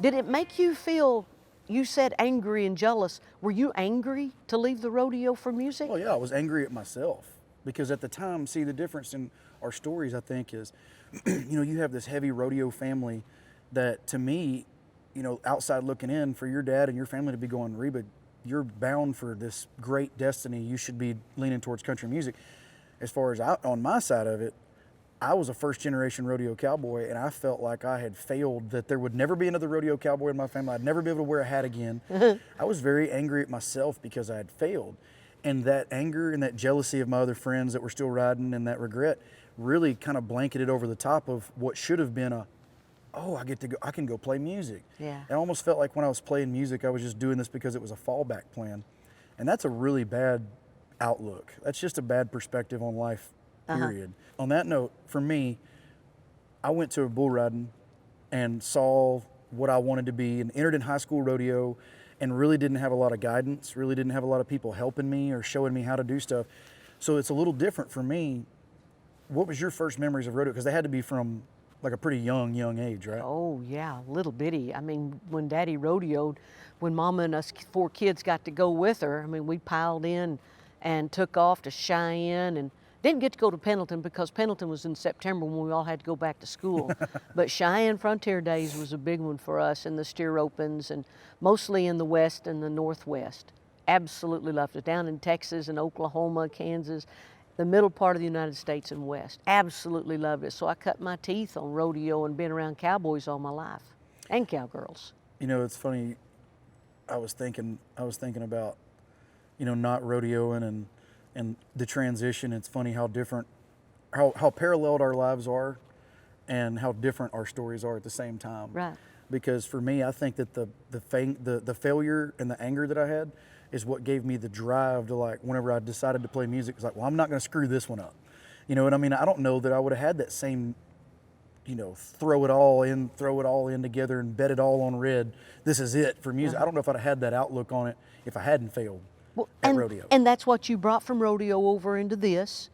Did it make you feel, you said angry and jealous, were you angry to leave the rodeo for music? Well, yeah, I was angry at myself because at the time, see, the difference in our stories, I think, is, you have this heavy rodeo family that, to me, outside looking in, for your dad and your family to be going, Reba, you're bound for this great destiny. You should be leaning towards country music. As far as on my side of it, I was a first generation rodeo cowboy, and I felt like I had failed, that there would never be another rodeo cowboy in my family. I'd never be able to wear a hat again. I was very angry at myself because I had failed. And that anger and that jealousy of my other friends that were still riding, and that regret really kind of blanketed over the top of what should have been I can go play music. Yeah. It almost felt like when I was playing music, I was just doing this because it was a fallback plan. And that's a really bad outlook. That's just a bad perspective on life, period. On that note, for me, I went to a bull riding and saw what I wanted to be and entered in high school rodeo and really didn't have a lot of guidance, really didn't have a lot of people helping me or showing me how to do stuff. So it's a little different for me. What was your first memories of rodeo? Because they had to be from like a pretty young age, right? Oh yeah, little bitty. I mean, when Daddy rodeoed, when Mama and us 4 kids got to go with her, I mean, we piled in and took off to Cheyenne and didn't get to go to Pendleton because Pendleton was in September when we all had to go back to school. But Cheyenne Frontier Days was a big one for us, and the steer opens, and mostly in the West and the Northwest. Absolutely loved it. Down in Texas and Oklahoma, Kansas, the middle part of the United States and West. Absolutely loved it. So I cut my teeth on rodeo and been around cowboys all my life, and cowgirls. It's funny. I was thinking about, not rodeoing and the transition. It's funny how different, how paralleled our lives are, and how different our stories are at the same time. Right. Because for me, I think that the failure and the anger that I had is what gave me the drive to, like, whenever I decided to play music, it's like, well, I'm not going to screw this one up. You know what I mean? I don't know that I would have had that same, throw it all in together and bet it all on red. This is it for music. I don't know if I'd have had that outlook on it if I hadn't failed at rodeo. And that's what you brought from rodeo over into this.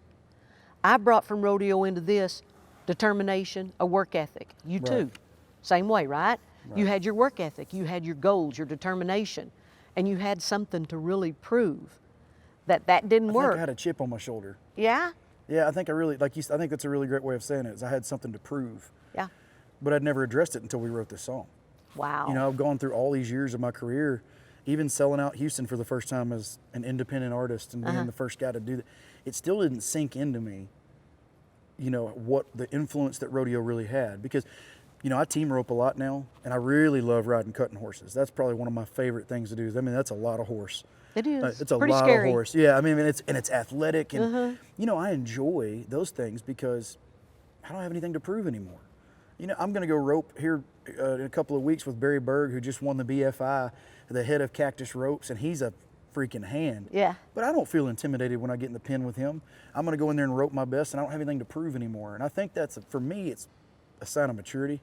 I brought from rodeo into this determination, a work ethic. You too. Same way, right? You had your work ethic, you had your goals, your determination, and you had something to really prove that didn't work. I think I had a chip on my shoulder. Yeah? Yeah, I think I really, I think that's a really great way of saying it, is I had something to prove. Yeah. But I'd never addressed it until we wrote this song. Wow. I've gone through all these years of my career, even selling out Houston for the first time as an independent artist and being the first guy to do that. It still didn't sink into me, what the influence that rodeo really had. Because, I team rope a lot now, and I really love riding cutting horses. That's probably one of my favorite things to do. I mean, that's a lot of horse. It is. It's a pretty lot scary. of horse. Yeah, I mean, it's athletic, and I enjoy those things because I don't have anything to prove anymore. I'm going to go rope here in a couple of weeks with Barry Berg, who just won the BFI, the head of Cactus Ropes, and he's a freaking hand. Yeah. But I don't feel intimidated when I get in the pen with him. I'm going to go in there and rope my best, and I don't have anything to prove anymore. And I think for me, it's a sign of maturity.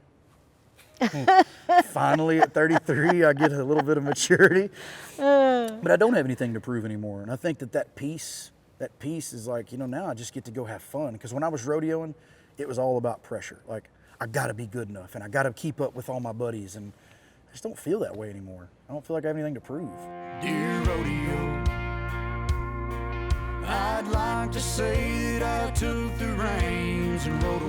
Finally, at 33, I get a little bit of maturity. But I don't have anything to prove anymore. And I think that peace is like, now I just get to go have fun. Because when I was rodeoing, it was all about pressure. Like, I got to be good enough, and I got to keep up with all my buddies. And I just don't feel that way anymore. I don't feel like I have anything to prove. Dear rodeo, I'd like to say that I took the reins and rode